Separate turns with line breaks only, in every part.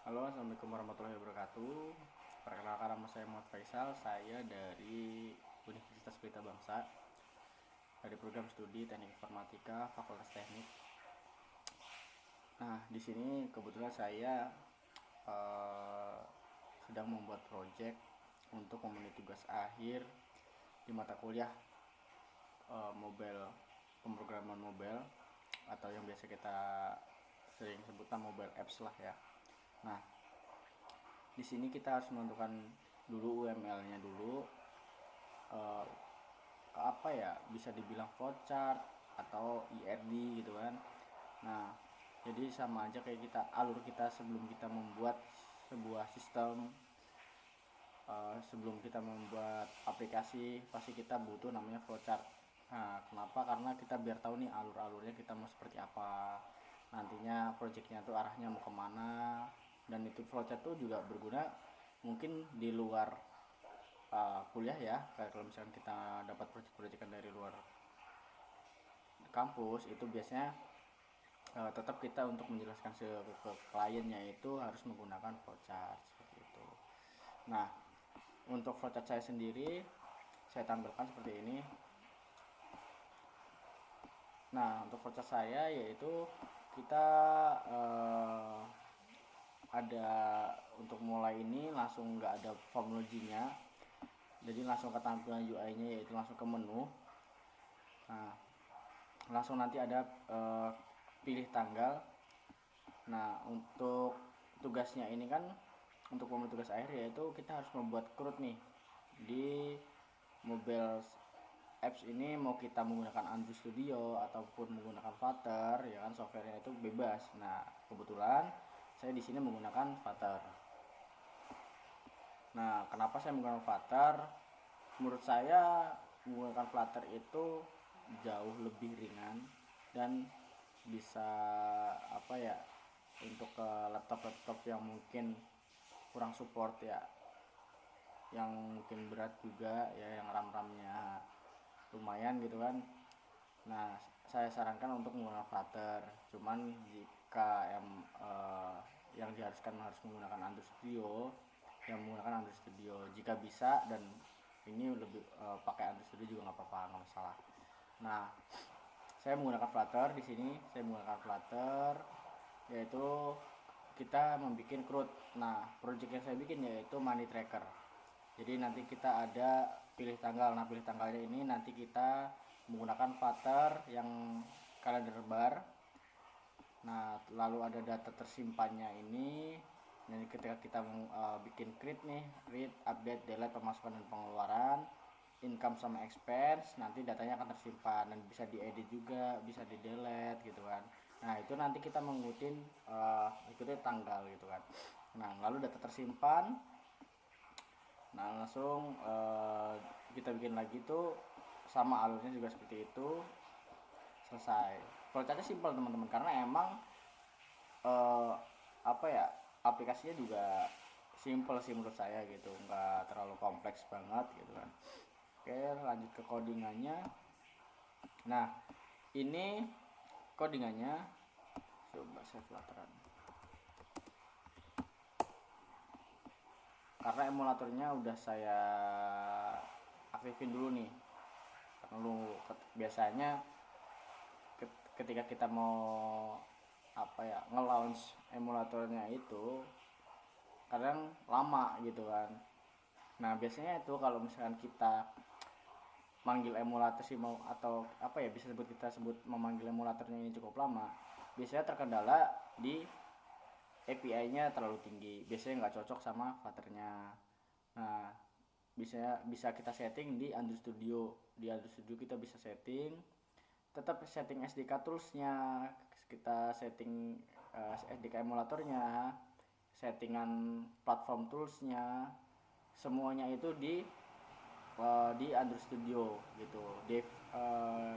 Halo, assalamualaikum warahmatullahi wabarakatuh. Perkenalkan, nama saya Muhammad Faisal. Saya dari Universitas Pelita Bangsa, dari program studi Teknik Informatika Fakultas Teknik. Nah, di sini kebetulan saya eh, sedang membuat proyek untuk memenuhi tugas akhir di mata kuliah mobile, pemrograman mobile, atau yang biasa kita sering sebutkan mobile apps lah ya. Nah, di sini kita harus menentukan dulu UML-nya dulu, eh, apa ya, bisa dibilang flowchart atau IRD gitu kan. Nah, jadi sama aja kayak kita, alur kita sebelum kita membuat sebuah sistem, sebelum kita membuat aplikasi pasti kita butuh namanya flowchart. Nah, kenapa? Karena kita biar tahu nih alur-alurnya kita mau seperti apa, nantinya projectnya tuh arahnya mau kemana. Dan itu flowchart tuh juga berguna mungkin di luar kuliah ya, kayak kalau misalkan kita dapat proyek-proyekan dari luar kampus itu biasanya tetap kita untuk menjelaskan ke kliennya itu harus menggunakan flowchart seperti itu. Nah, untuk flowchart saya sendiri saya tampilkan seperti ini. Nah, untuk flowchart saya yaitu kita ada, untuk mulai ini langsung nggak ada form login-nya, jadi langsung ke tampilan UI-nya, yaitu langsung ke menu. Nah, langsung nanti ada pilih tanggal. Nah, untuk tugasnya ini kan, untuk memenuhi tugas akhir yaitu kita harus membuat CRUD nih di mobile apps ini. Mau kita menggunakan Android Studio ataupun menggunakan Flutter ya kan, softwarenya itu bebas. Nah, kebetulan saya di sini menggunakan Flutter. Nah, kenapa saya menggunakan Flutter? Menurut saya menggunakan Flutter itu jauh lebih ringan dan bisa, apa ya, untuk ke laptop-laptop yang mungkin kurang support ya, yang mungkin berat juga ya, yang RAM-nya lumayan gitu kan. Nah, saya sarankan untuk menggunakan Flutter. Cuman jika yang diharuskan harus menggunakan Android Studio, yang menggunakan Android Studio jika bisa, dan ini lebih pakai Android Studio juga nggak apa-apa, nggak masalah. Nah, saya menggunakan Flutter di sini. Saya menggunakan Flutter yaitu kita membuat CRUD. Nah, project yang saya bikin yaitu money tracker. Jadi nanti kita ada pilih tanggal. Nah, pilih tanggalnya ini nanti kita menggunakan Flutter yang calendar bar. Nah, lalu ada data tersimpannya ini. Jadi ketika kita bikin create nih, read, update, delete, pemasukan dan pengeluaran, income sama expense, nanti datanya akan tersimpan dan bisa diedit juga, bisa di delete gitu kan. Nah, itu nanti kita mengikutin ikutin tanggal gitu kan. Nah, lalu data tersimpan. Nah, langsung kita bikin lagi tuh, sama alurnya juga seperti itu, selesai. Flowchartnya simpel teman-teman, karena emang eh, apa ya, aplikasinya juga simple sih menurut saya gitu, nggak terlalu kompleks banget gitu kan. Oke, lanjut ke codingannya. Nah, ini codingannya, coba saya flutteran karena emulatornya udah saya aktifin dulu nih. Karena lu biasanya ketika kita mau, apa ya, nge-launch emulatornya itu kadang lama gitu kan. Nah, biasanya itu kalau misalkan kita manggil emulator sih, mau atau apa ya, bisa sebut, kita sebut memanggil emulatornya ini cukup lama, biasanya terkendala di API-nya terlalu tinggi, biasanya nggak cocok sama Flutternya. Nah, bisa kita setting di Android Studio. Di Android Studio kita bisa setting, tetap setting SDK toolsnya, kita setting SDK emulatornya, settingan platform toolsnya, semuanya itu di Android Studio gitu.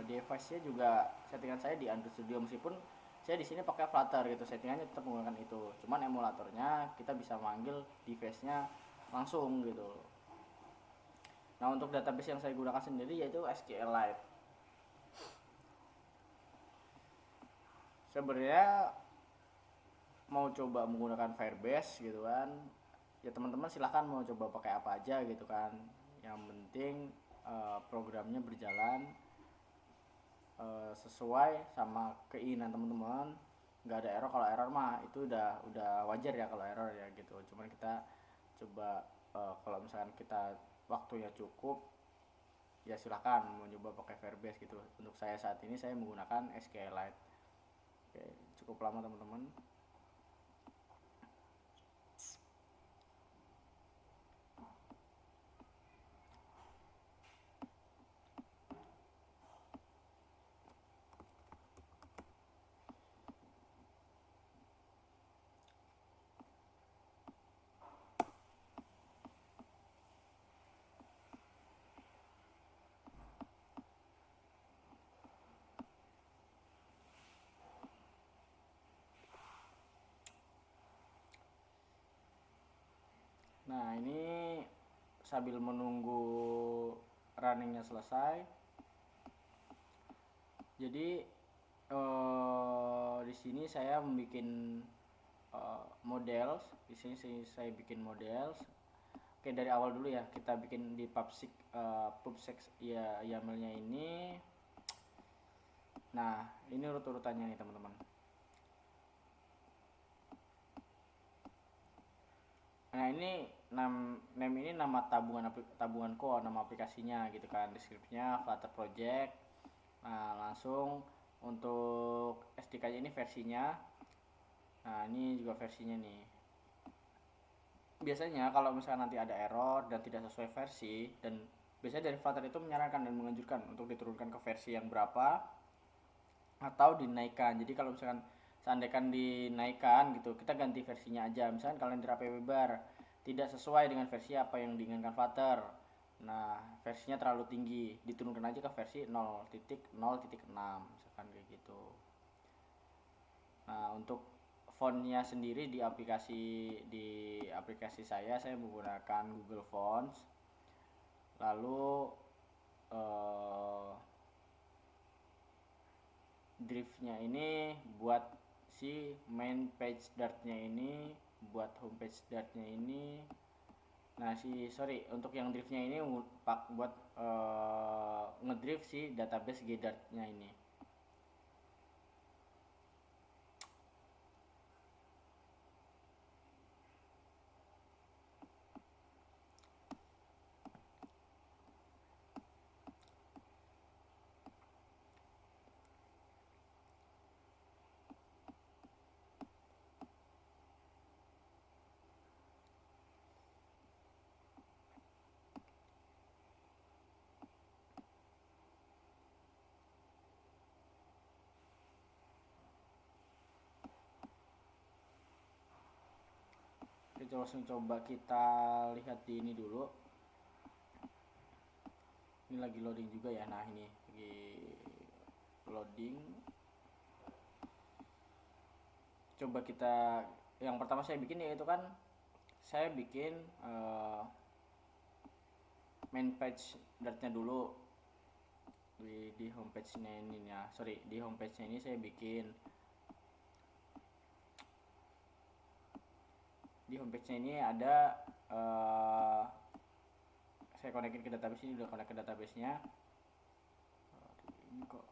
Device-nya juga settingan saya di Android Studio, meskipun saya di sini pakai Flutter gitu, settingannya tetap menggunakan itu. Cuman emulatornya kita bisa manggil device-nya langsung gitu. Nah, untuk database yang saya gunakan sendiri yaitu SQLite. Sebenarnya mau coba menggunakan Firebase gitu kan, ya teman-teman silahkan mau coba pakai apa aja gitu kan. Yang penting programnya berjalan sesuai sama keinginan teman-teman, nggak ada error. Kalau error mah itu udah wajar ya kalau error ya gitu. Cuman kita coba kalau misalkan kita waktunya cukup, ya silahkan mau coba pakai Firebase gitu. Untuk saya saat ini saya menggunakan SQLite. Oke, cukup lama teman-teman. Nah, ini sambil menunggu runningnya selesai. Jadi di sini saya membuat model. Di sini saya bikin model. Oke, dari awal dulu ya. Kita bikin di pubsec ya YAML-nya ini. Nah, ini urut-urutannya nih teman-teman. Nah, ini name ini nama tabungan core, nama aplikasinya gitu kan. Deskripsinya Flutter Project. Nah, langsung untuk SDK-nya ini versinya. Nah, ini juga versinya nih. Biasanya kalau misalnya nanti ada error dan tidak sesuai versi, dan biasanya dari Flutter itu menyarankan dan menganjurkan untuk diturunkan ke versi yang berapa atau dinaikkan. Jadi kalau misalkan seandainya dinaikkan gitu, kita ganti versinya aja. Misalkan kalian di APW bar tidak sesuai dengan versi apa yang diinginkan Flutter, nah versinya terlalu tinggi, diturunkan aja ke versi 0.0.6 misalkan kayak gitu. Nah, untuk fontnya sendiri di aplikasi saya menggunakan Google Fonts. Lalu driftnya ini buat si main page dartnya ini, buat homepage dartnya ini. Nah, untuk yang driftnya ini buat ngedrift si database gdartnya ini. Kita langsung coba kita lihat di ini dulu. Ini lagi loading juga ya. Nah, ini lagi loading. Coba kita, yang pertama saya bikin yaitu kan saya bikin main page dartnya dulu di homepage-nya ini ya. Di homepage-nya ini saya bikin, di homepage-nya ini ada saya konekin ke database. Ini udah connect ke database-nya. Ini kok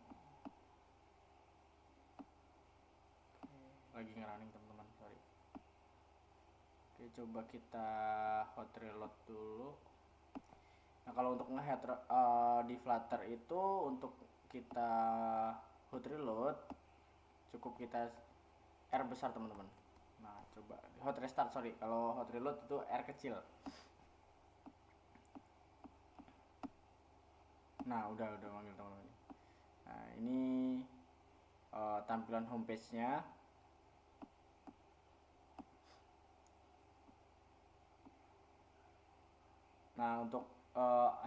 lagi ngerunning teman-teman, sorry. Oke, coba kita hot reload dulu. Nah, kalau untuk nge-head di Flutter itu, untuk kita hot reload cukup kita R besar teman-teman. Nah, coba hot restart, kalau hot reload itu R kecil. Nah, udah manggil teman-teman. Nah, ini tampilan homepage-nya. Nah, untuk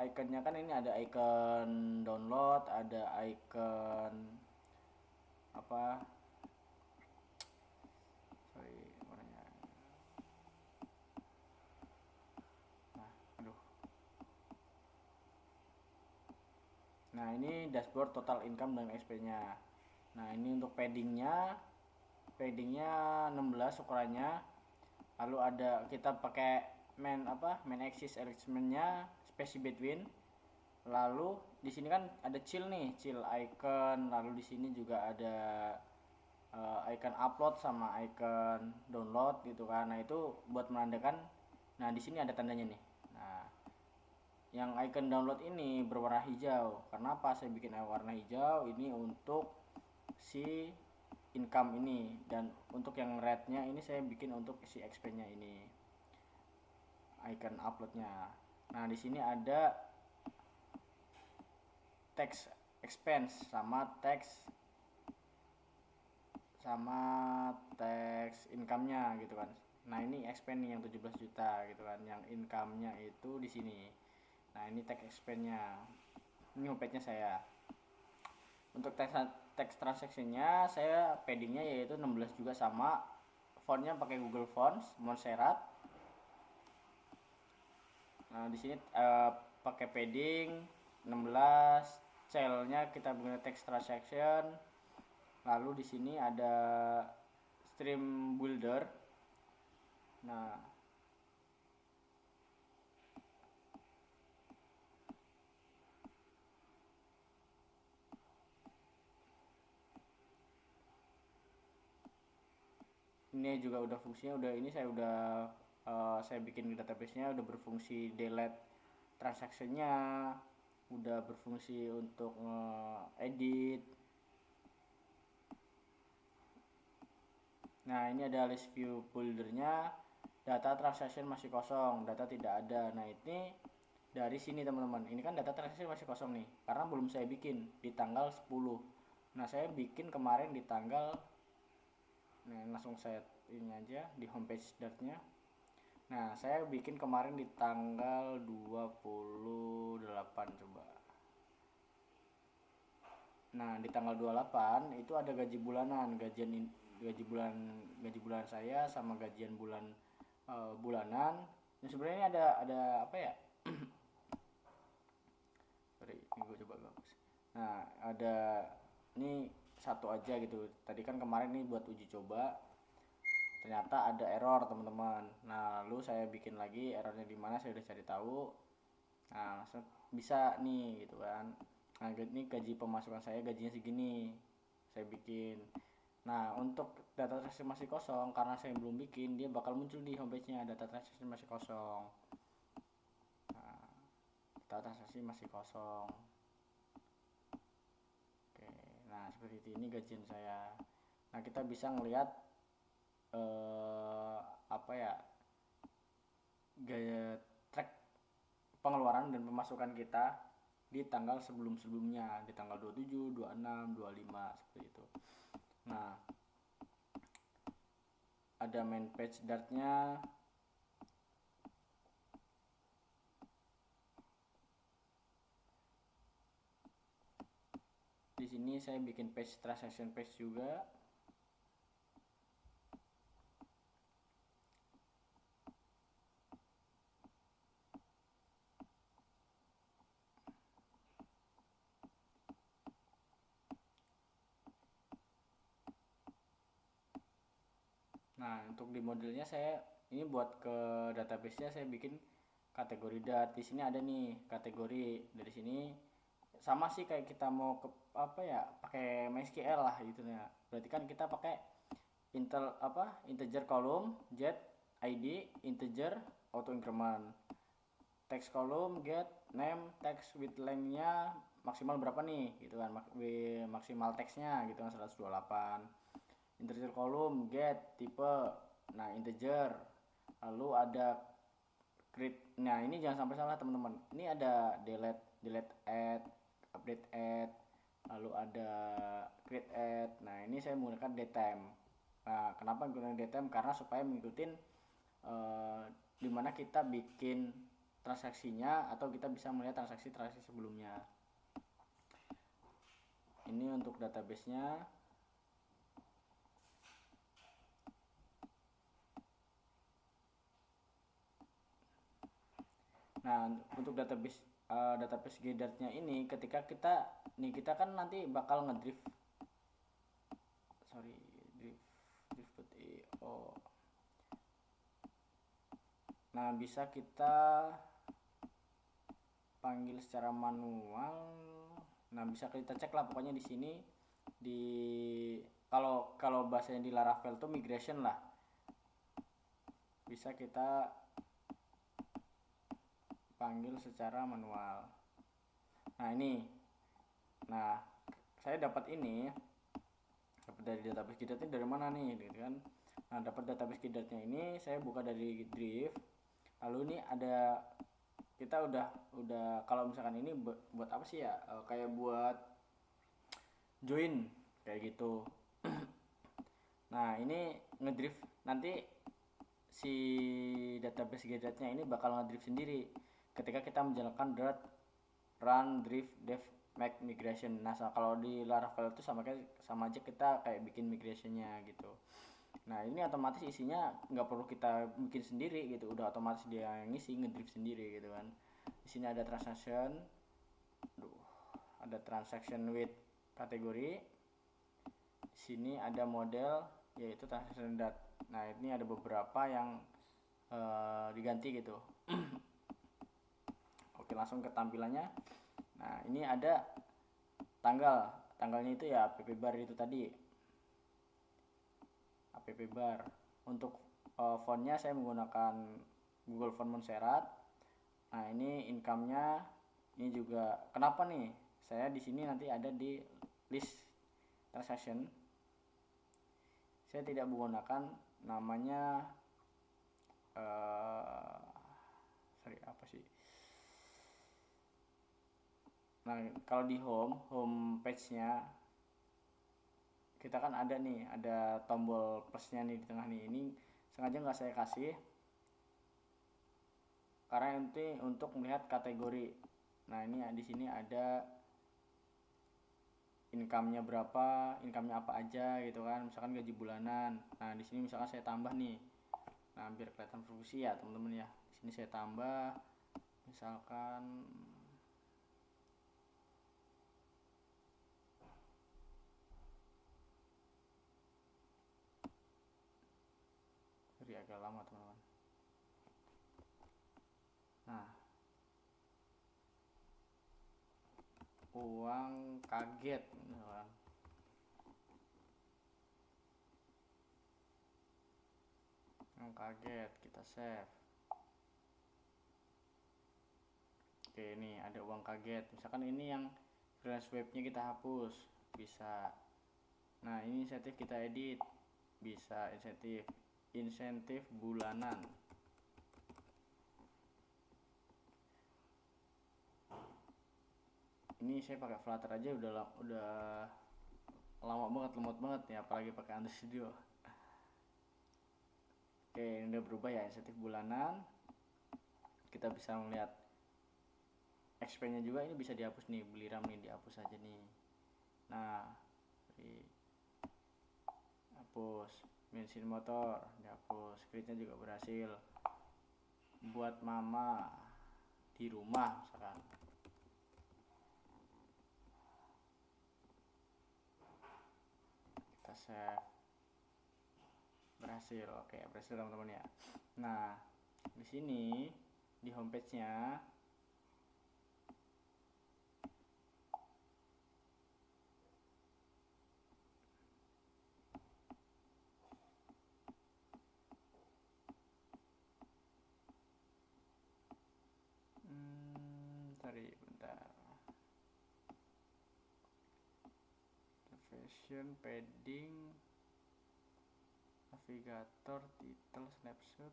ikonnya kan ini ada icon download, ada icon apa? Warnanya. Nah, aduh. Nah, ini dashboard total income dan XP-nya. Nah, ini untuk paddingnya paddingnya 16 ukurannya. Lalu ada kita pakai main axis alignmentnya space between. Lalu di sini kan ada chill nih, chill icon. Lalu di sini juga ada icon upload sama icon download gitu kan. Nah itu buat menandakan. Nah di sini ada tandanya nih. Nah yang icon download ini berwarna hijau. Kenapa saya bikin warna hijau? Ini untuk si income ini, dan untuk yang rednya ini saya bikin untuk si expense-nya ini, icon uploadnya. Nah di sini ada text expense sama text income-nya gitu kan. Nah ini expense nih yang 17 juta gitu kan, yang income-nya itu di sini. Nah ini text expense-nya, ini homepage-nya saya. Untuk text transaction-nya saya padding-nya yaitu 16 juga, sama font-nya pakai Google Fonts Montserrat. Nah di sini pakai padding 16, cell-nya kita menggunakan text transaction. Lalu di sini ada stream builder. Nah ini juga udah fungsinya, saya bikin database-nya udah berfungsi delete transaction-nya, udah berfungsi untuk edit. Nah ini ada list view builder-nya, data transaction masih kosong, data tidak ada. Nah ini dari sini teman-teman, ini kan data transaction masih kosong nih karena belum saya bikin di tanggal 10. Nah saya bikin kemarin di tanggal, nah langsung saya ini aja di homepage dart-nya. Nah saya bikin kemarin di tanggal 28 coba. Nah di tanggal 28 itu ada gaji bulanan, gaji bulan saya sama gajian bulanan. Nah sebenarnya ini ada apa ya? Sorry, ini gue coba bagus. Nah ada ini satu aja gitu. Tadi kan kemarin nih buat uji coba, ternyata ada error teman-teman. Nah lalu saya bikin lagi errornya di mana, saya udah cari tahu. Nah langsung bisa nih gitu kan. Nah ini gaji pemasukan saya, gajinya segini, saya bikin. Nah untuk data transaksi masih kosong, karena saya belum bikin, dia bakal muncul di homepage-nya data transaksi masih kosong. Nah, data transaksi masih kosong. Oke, nah seperti ini gajian saya. Nah kita bisa ngelihat apa ya, gaya track pengeluaran dan pemasukan kita di tanggal sebelum-sebelumnya, di tanggal 27, 26, 25 seperti itu. Nah ada main page dart-nya. Di sini saya bikin page transaction page juga. Nah untuk di modelnya saya ini buat ke database-nya saya bikin kategori dart. Di sini ada nih kategori, dari sini sama sih kayak kita mau ke apa ya, pakai MySQL lah gitu ya. Berarti kan kita pakai integer column get id, integer auto increment, text column get name, text with length-nya maksimal berapa nih gitu kan, maksimal text-nya gitu kan 128. Integer column get tipe, nah integer. Lalu ada create, nah ini jangan sampai salah teman-teman, ini ada delete add, update add, lalu ada create add. Nah ini saya menggunakan datetime. Nah kenapa menggunakan datetime? Karena supaya mengikutin dimana kita bikin transaksinya, atau kita bisa melihat transaksi sebelumnya. Ini untuk database-nya. Nah untuk database Gedart-nya ini, ketika kita kan nanti bakal drift Oh. Nah, bisa kita panggil secara manual. Nah, bisa kita cek lah pokoknya di sini di kalau bahasanya di Laravel tuh migration lah. Bisa kita panggil secara manual. Nah, ini. Nah, saya dapat dari database Git ini dari mana nih gitu kan. Nah, dapat database Git-nya ini saya buka dari Drift. Lalu ini ada kita udah kalau misalkan ini buat apa sih ya, kayak buat join kayak gitu. Nah, ini ngedrift nanti si database Git-nya ini bakal ngedrift sendiri ketika kita menjalankan run drift dev make migration. Nah, kalau di Laravel itu sama aja kita kayak bikin migrationnya gitu. Nah, ini otomatis isinya nggak perlu kita bikin sendiri gitu, udah otomatis dia yang ngisi ngedrift sendiri gitu kan. Di sini ada transaction, ada transaction with kategori. Di sini ada model yaitu transaction dat. Nah, ini ada beberapa yang diganti gitu. Oke, langsung ke tampilannya. Nah, ini ada tanggalnya itu ya app bar itu tadi, app bar. Untuk fontnya saya menggunakan Google Font Montserrat. Nah, ini income-nya ini juga kenapa nih saya di sini nanti ada di list transaction saya tidak menggunakan namanya apa sih. Nah, kalau di home page-nya kita kan ada tombol plus-nya nih di tengah nih. Ini sengaja nggak saya kasih karena nanti untuk melihat kategori. Nah, ini di sini ada income-nya berapa, income-nya apa aja gitu kan. Misalkan gaji bulanan. Nah, di sini misalkan saya tambah nih. Nah, biar kelihatan profesi ya, teman-teman ya. Di sini saya tambah misalkan agak lama, teman-teman. Nah, uang kaget misalkan. Uang kaget kita save. Oke, ini ada uang kaget. Misalkan ini yang freelance webnya kita hapus, bisa. Nah, ini insentif kita edit, bisa insentif bulanan. Ini saya pakai Flutter aja udah lama banget, lemot banget ya, apalagi pakai Android Studio. Oke, ini udah berubah ya, insentif bulanan. Kita bisa melihat XP-nya juga, ini bisa dihapus nih, beli RAM nih dihapus aja nih. Nah, hapus, bensin motor dihapus, kreditnya juga berhasil. Buat mama di rumah misalkan. Kita save. Berhasil. Oke, berhasil teman-teman ya. Nah, di sini di homepage-nya bentar. Fashion, padding, navigator, title, snapshot.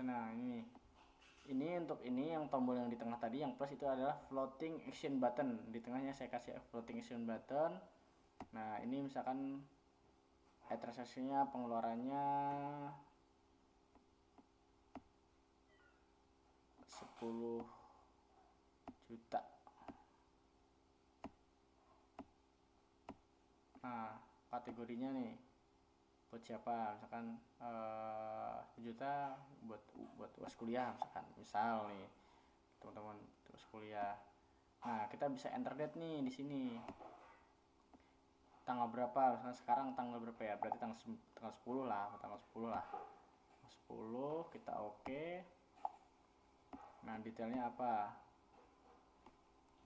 Nah, ini untuk ini yang tombol yang di tengah tadi yang plus itu adalah floating action button. Di tengahnya saya kasih floating action button. Nah, ini misalkan transaksinya pengeluarannya 10 juta. Nah, kategorinya nih buat siapa, misalkan 1 juta buat uas kuliah, misal nih teman-teman uas kuliah. Nah, kita bisa enter date nih di sini, tanggal berapa, misalnya sekarang tanggal berapa ya, berarti tanggal 10 lah, tanggal 10 lah, 10 kita oke. Nah, detailnya apa,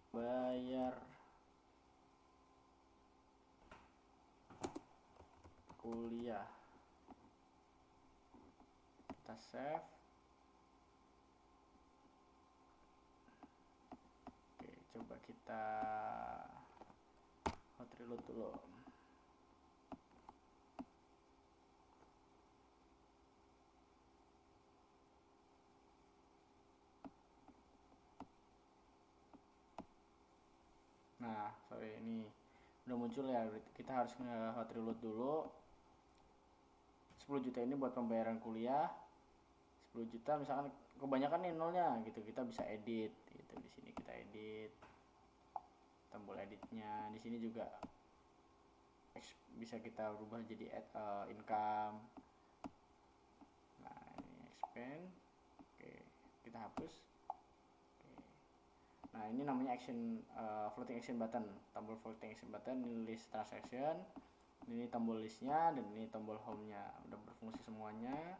bayar kuliah, kita save. Oke, coba kita hot reload dulu. Nah, sorry, ini udah muncul ya, kita harus hot reload dulu. 10 juta ini buat pembayaran kuliah. 10 juta misalkan kebanyakan nih nolnya gitu, kita bisa edit gitu. Di sini kita edit, tombol editnya di sini juga bisa kita rubah jadi income. Nah, ini expand. Oke, kita hapus. Nah, ini namanya floating action button, tombol floating action button. Ini list transaction, ini tombol listnya, dan ini tombol home-nya udah berfungsi semuanya.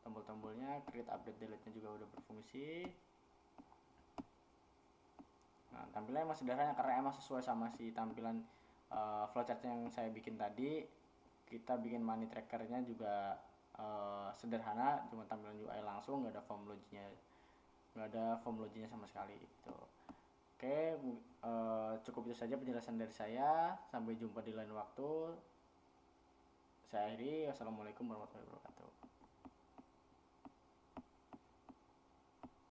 Tombol-tombolnya create, update, delete-nya juga udah berfungsi. Nah, tampilannya masih sederhana karena emang sesuai sama si tampilan flowchart yang saya bikin tadi. Kita bikin money trackernya juga sederhana, cuma tampilan UI langsung, nggak ada form loginya sama sekali gitu. Oke, cukup itu saja penjelasan dari saya. Sampai jumpa di lain waktu. Saya akhiri. Wassalamualaikum warahmatullahi wabarakatuh.